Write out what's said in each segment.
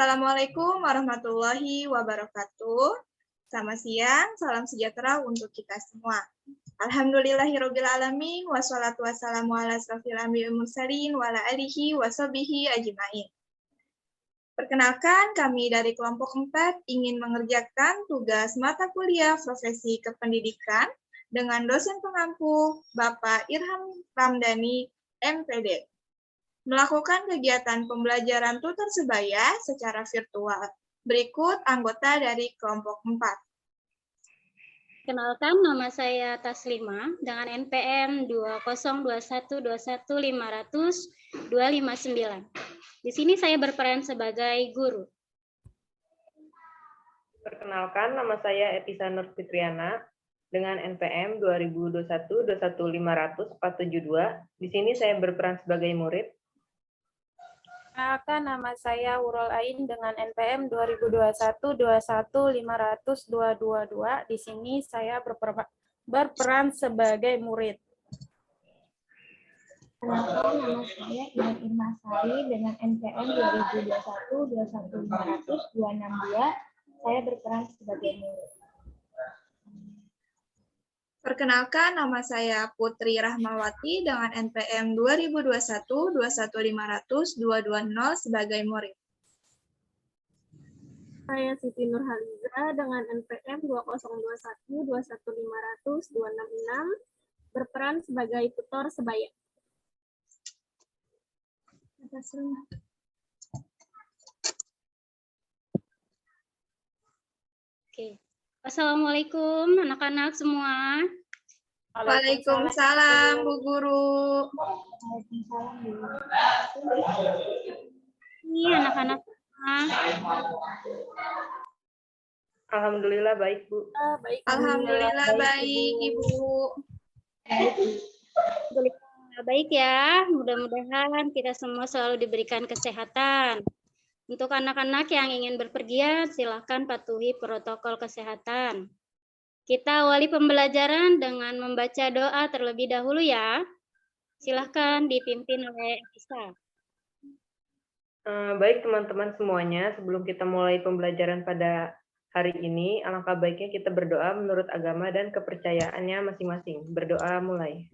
Assalamualaikum warahmatullahi wabarakatuh. Selamat siang, salam sejahtera untuk kita semua. Alhamdulillahirrabbilalamin, wassalatu wassalamu ala asrofil anbiya'il mursalin, wa ala alihi wa sahbihi ajma'in. Perkenalkan, kami dari kelompok 4 ingin mengerjakan tugas mata kuliah profesi kependidikan dengan dosen pengampu Bapak Irham Ramdhani, MPD. Melakukan kegiatan pembelajaran tutor sebaya secara virtual. Berikut anggota dari kelompok 4. Kenalkan, nama saya Taslima dengan NPM 202121500-259. Di sini saya berperan sebagai guru. Perkenalkan, nama saya Etisa Nur Fitriana dengan NPM 2021-21500-472. Di sini saya berperan sebagai murid. Perkenalkan, nama saya Wurul Ain dengan NPM 2021-21500-222. Di sini saya berperan sebagai murid. Perkenalkan, nama saya Iman Irmasari dengan NPM 2021-21500-262. Saya berperan sebagai murid. Perkenalkan, nama saya Putri Rahmawati dengan NPM 2021-21500-220 sebagai murid. Saya Siti Nurhaliza dengan NPM 2021-21500-266, berperan sebagai tutor sebaya. Oke. Assalamualaikum anak-anak semua. Waalaikumsalam, Bu Guru. Ini anak-anak semua. Alhamdulillah baik, Bu. Baik, Alhamdulillah baik, Ibu. Baik ya, mudah-mudahan kita semua selalu diberikan kesehatan. Untuk anak-anak yang ingin berpergian, silakan patuhi protokol kesehatan. Kita awali pembelajaran dengan membaca doa terlebih dahulu ya. Silakan dipimpin oleh Etisa. Baik teman-teman semuanya, sebelum kita mulai pembelajaran pada hari ini, alangkah baiknya kita berdoa menurut agama dan kepercayaannya masing-masing. Berdoa mulai.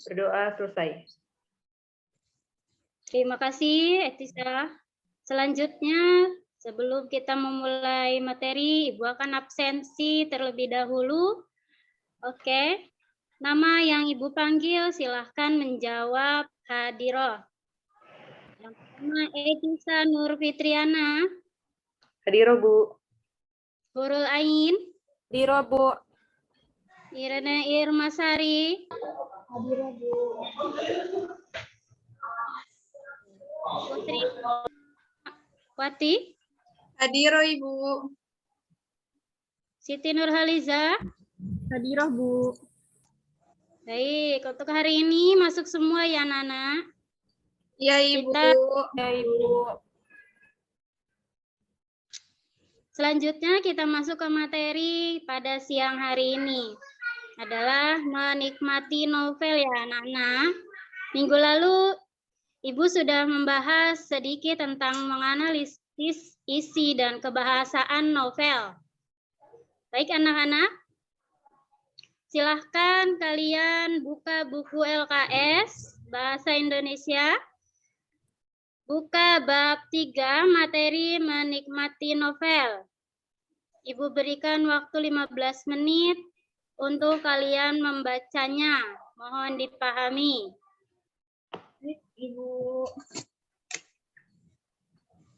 Berdoa selesai. Terima kasih, Etisa. Selanjutnya, sebelum kita memulai materi, Ibu akan absensi terlebih dahulu. Oke. Nama yang Ibu panggil silahkan menjawab hadiroh. Yang pertama, Etisa Nur Fitriana. Hadiroh, Bu. Hurul Ain. Hadiroh, Bu. Irene Irmasari. Hadiroh, Bu. Putri Wati. Hadiroh, Ibu. Siti Nurhaliza. Hadiroh, Bu. Baik, untuk hari ini masuk semua ya, Nana. Ya, Ibu. Ya, Ibu. Selanjutnya kita masuk ke materi pada siang hari ini. Adalah menikmati novel ya, anak-anak. Minggu lalu Ibu sudah membahas sedikit tentang menganalisis isi dan kebahasaan novel. Baik anak-anak, silahkan kalian buka buku LKS Bahasa Indonesia. Buka bab 3 materi menikmati novel. Ibu berikan waktu 15 menit untuk kalian membacanya. Mohon dipahami. Ibu.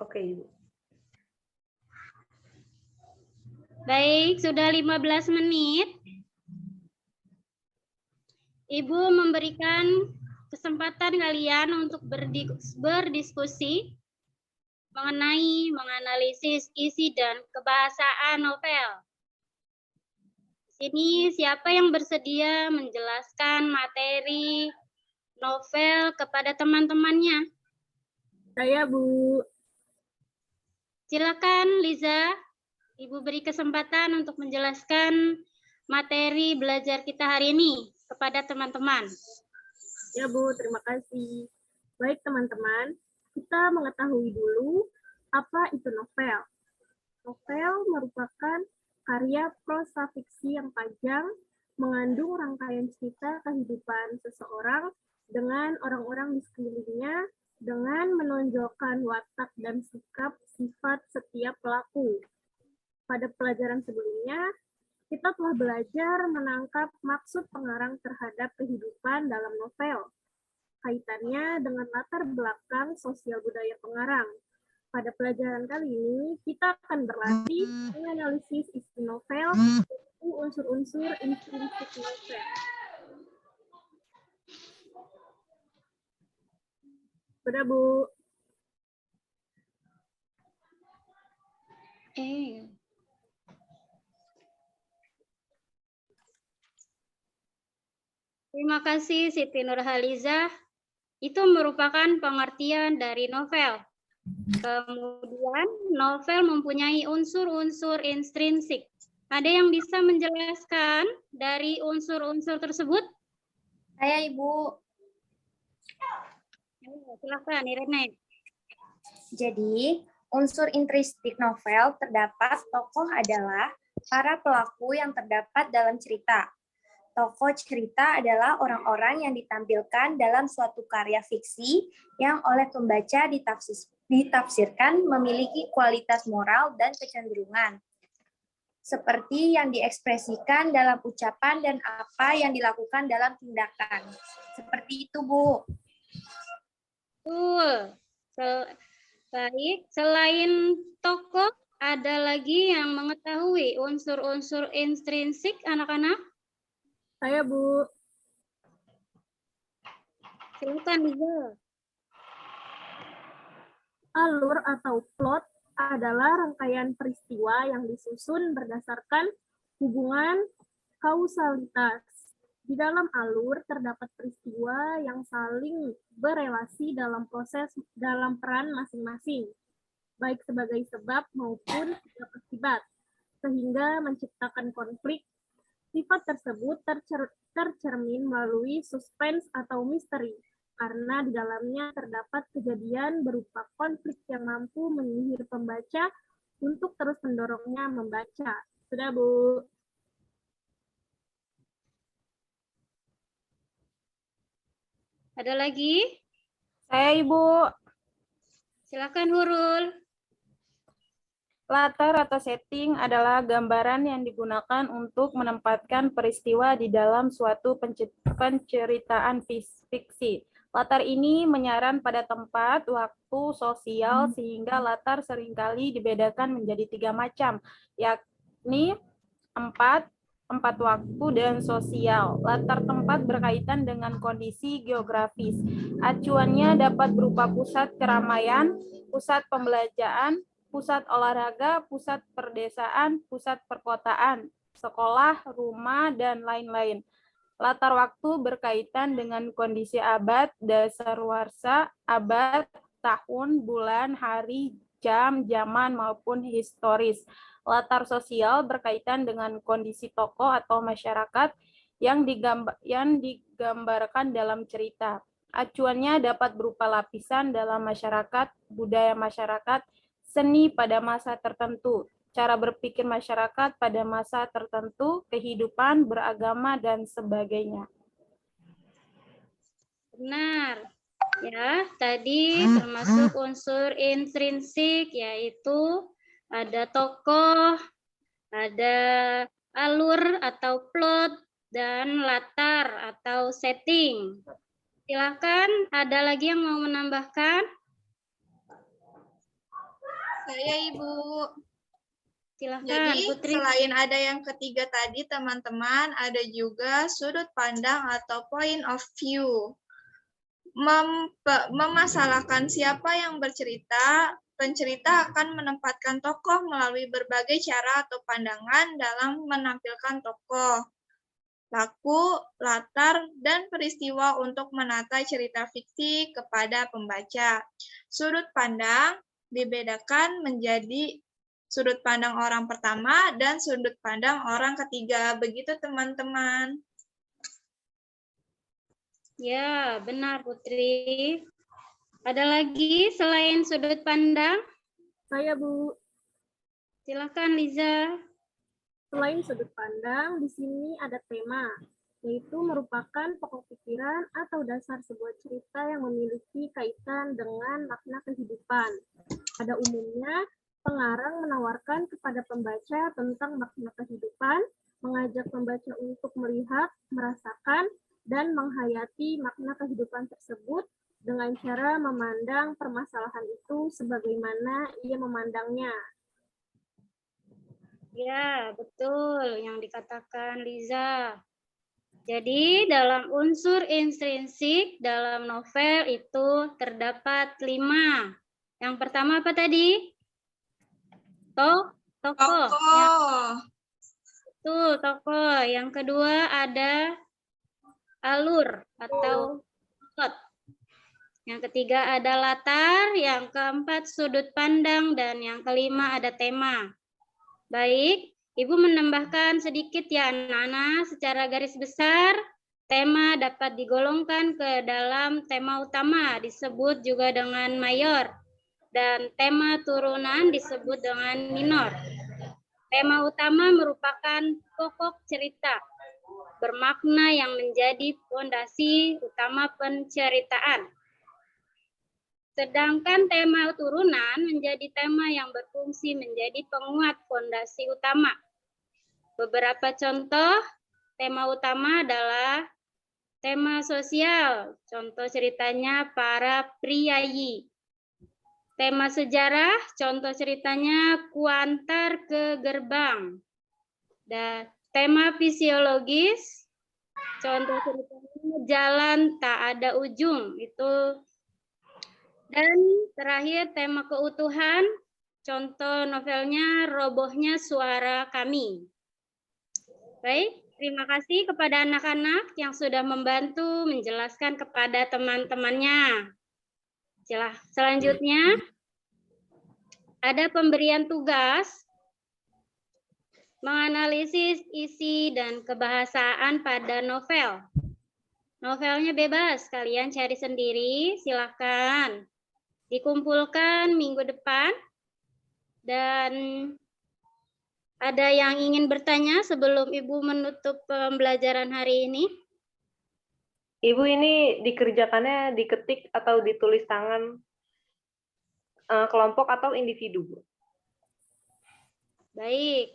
Oke, Ibu. Baik, sudah 15 menit. Ibu memberikan kesempatan kalian untuk berdiskusi mengenai menganalisis isi dan kebahasaan novel. Di sini siapa yang bersedia menjelaskan materi novel kepada teman-temannya? Saya, Bu. Silakan Liza, Ibu beri kesempatan untuk menjelaskan materi belajar kita hari ini kepada teman-teman. Ya Bu, terima kasih. Baik teman-teman, kita mengetahui dulu apa itu novel. Novel merupakan karya prosa fiksi yang panjang, mengandung rangkaian cerita kehidupan seseorang dengan orang-orang di sekelilingnya, dengan menonjolkan watak dan sikap sifat setiap pelaku. Pada pelajaran sebelumnya, kita telah belajar menangkap maksud pengarang terhadap kehidupan dalam novel, kaitannya dengan latar belakang sosial budaya pengarang. Pada pelajaran kali ini, kita akan berlatih menganalisis isi novel, yaitu unsur-unsur intrinsik novel. Sudah, Bu. Terima kasih Siti Nurhalizah. Itu merupakan pengertian dari novel. Kemudian novel mempunyai unsur-unsur intrinsik. Ada yang bisa menjelaskan dari unsur-unsur tersebut? Saya Ibu. Silakan Irene. Jadi, unsur intrinsik novel terdapat tokoh adalah para pelaku yang terdapat dalam cerita. Tokoh cerita adalah orang-orang yang ditampilkan dalam suatu karya fiksi yang oleh pembaca ditafsirkan memiliki kualitas moral dan kecenderungan, seperti yang diekspresikan dalam ucapan dan apa yang dilakukan dalam tindakan. Seperti itu, Bu. Betul. Baik, selain tokoh, ada lagi yang mengetahui unsur-unsur intrinsik anak-anak? Saya, Bu. Silakan, Liza. Alur atau plot adalah rangkaian peristiwa yang disusun berdasarkan hubungan kausalitas. Di dalam alur terdapat peristiwa yang saling berelasi dalam peran masing-masing, baik sebagai sebab maupun sebab akibat, sehingga menciptakan konflik. Sifat tersebut tercermin melalui suspense atau misteri, karena di dalamnya terdapat kejadian berupa konflik yang mampu menyihir pembaca untuk terus mendorongnya membaca. Sudah, Bu. Ada lagi? Saya Ibu. Silakan Hurul. Latar atau setting adalah gambaran yang digunakan untuk menempatkan peristiwa di dalam suatu penceritaan fiksi. Latar ini menyaran pada tempat, waktu, sosial, sehingga latar seringkali dibedakan menjadi 3 macam, yakni tempat waktu, dan sosial. Latar tempat berkaitan dengan kondisi geografis. Acuannya dapat berupa pusat keramaian, pusat pembelajaran, pusat olahraga, pusat perdesaan, pusat perkotaan, sekolah, rumah, dan lain-lain. Latar waktu berkaitan dengan kondisi abad, dasawarsa, abad, tahun, bulan, hari, jam, zaman, maupun historis. Latar sosial berkaitan dengan kondisi tokoh atau masyarakat yang digambarkan dalam cerita. Acuannya dapat berupa lapisan dalam masyarakat, budaya masyarakat, seni pada masa tertentu, cara berpikir masyarakat pada masa tertentu, kehidupan beragama, dan sebagainya. Benar. Ya, tadi termasuk unsur intrinsik, yaitu ada tokoh, ada alur atau plot, dan latar atau setting. Silakan, ada lagi yang mau menambahkan? Saya, Ibu. Silakan, Jadi, Putri. selain ada yang ketiga tadi, teman-teman, ada juga sudut pandang atau point of view. Memasalahkan siapa yang bercerita, pencerita akan menempatkan tokoh melalui berbagai cara atau pandangan dalam menampilkan tokoh, laku, latar, dan peristiwa untuk menata cerita fiksi kepada pembaca. Sudut pandang dibedakan menjadi sudut pandang orang pertama dan sudut pandang orang ketiga. Begitu, teman-teman. Ya, benar Putri. Ada lagi selain sudut pandang? Saya, Bu. Silakan Liza. Selain sudut pandang, di sini ada tema, yaitu merupakan pokok pikiran atau dasar sebuah cerita yang memiliki kaitan dengan makna kehidupan. Pada umumnya, pengarang menawarkan kepada pembaca tentang makna kehidupan, mengajak pembaca untuk melihat, merasakan, dan menghayati makna kehidupan tersebut dengan cara memandang permasalahan itu sebagaimana ia memandangnya. Ya, betul yang dikatakan Liza. Jadi dalam unsur intrinsik dalam novel itu terdapat 5. Yang pertama apa tadi? Tokoh. Tokoh. Betul, tokoh. Yang kedua ada alur atau plot. Yang ketiga ada latar, yang keempat sudut pandang, dan yang kelima ada tema. Baik, Ibu menambahkan sedikit ya anak-anak, secara garis besar, tema dapat digolongkan ke dalam tema utama, disebut juga dengan mayor, dan tema turunan disebut dengan minor. Tema utama merupakan pokok cerita, bermakna yang menjadi fondasi utama penceritaan. Sedangkan tema turunan menjadi tema yang berfungsi menjadi penguat fondasi utama. Beberapa contoh tema utama adalah tema sosial, contoh ceritanya para priayi. Tema sejarah, contoh ceritanya kuantar ke gerbang. Dan tema fisiologis, contoh ceritanya jalan tak ada ujung, itu. Dan terakhir tema keutuhan, contoh novelnya Robohnya Suara Kami. Baik, terima kasih kepada anak-anak yang sudah membantu menjelaskan kepada teman-temannya. Selanjutnya, ada pemberian tugas menganalisis isi dan kebahasaan pada novel. Novelnya bebas, kalian cari sendiri, silakan. Dikumpulkan minggu depan, dan ada yang ingin bertanya sebelum Ibu menutup pembelajaran hari ini? Ibu, ini dikerjakannya diketik atau ditulis tangan kelompok atau individu, Bu? Baik.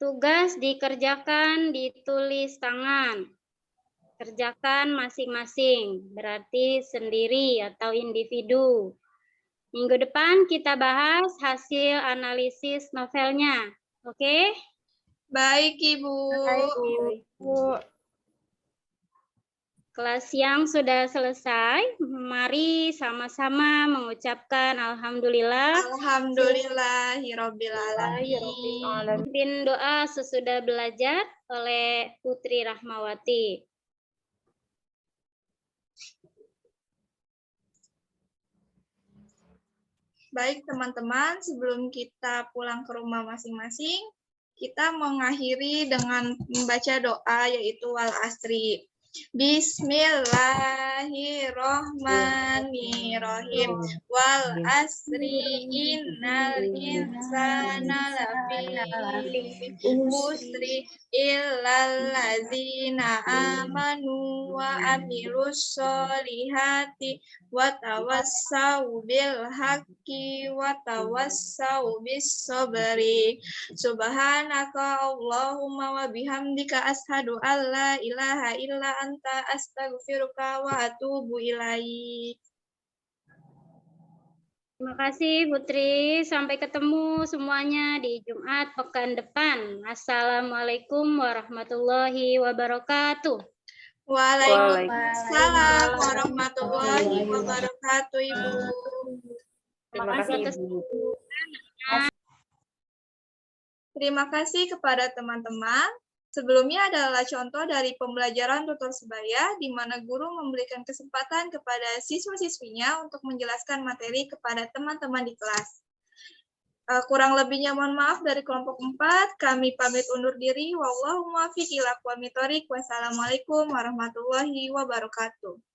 Tugas dikerjakan ditulis tangan. Kerjakan masing-masing, berarti sendiri atau individu. Minggu depan kita bahas hasil analisis novelnya. Oke? Baik, Ibu. Kelas siang sudah selesai. Mari sama-sama mengucapkan alhamdulillah. Alhamdulillahirabbil alamin. Pimpin doa sesudah belajar oleh Putri Rahmawati. Baik, teman-teman, sebelum kita pulang ke rumah masing-masing, kita mengakhiri dengan membaca doa yaitu wal asri. Bismillahirrohmanirrohim. Wal asri innal insana lafi khusri illal ladzina amanu wa amilus solihati wa tawassau bil haqqi wa tawassau bis sabri. Subhanaka Allahumma wa bihamdika ashhadu an la ilaha illa anta astaghfiruka wa atubu ilaik. Terima kasih Putri. Sampai ketemu semuanya di Jumat pekan depan. Assalamualaikum warahmatullahi wabarakatuh. Waalaikumsalam warahmatullahi wabarakatuh, Ibu. Terima kasih, Ibu. Terima kasih kepada teman-teman. Sebelumnya adalah contoh dari pembelajaran tutor sebaya, di mana guru memberikan kesempatan kepada siswa-siswinya untuk menjelaskan materi kepada teman-teman di kelas. Kurang lebihnya mohon maaf dari kelompok 4. Kami pamit undur diri. Wallahu muwaffiq ila aqwamit thoriq. Wassalamualaikum warahmatullahi wabarakatuh.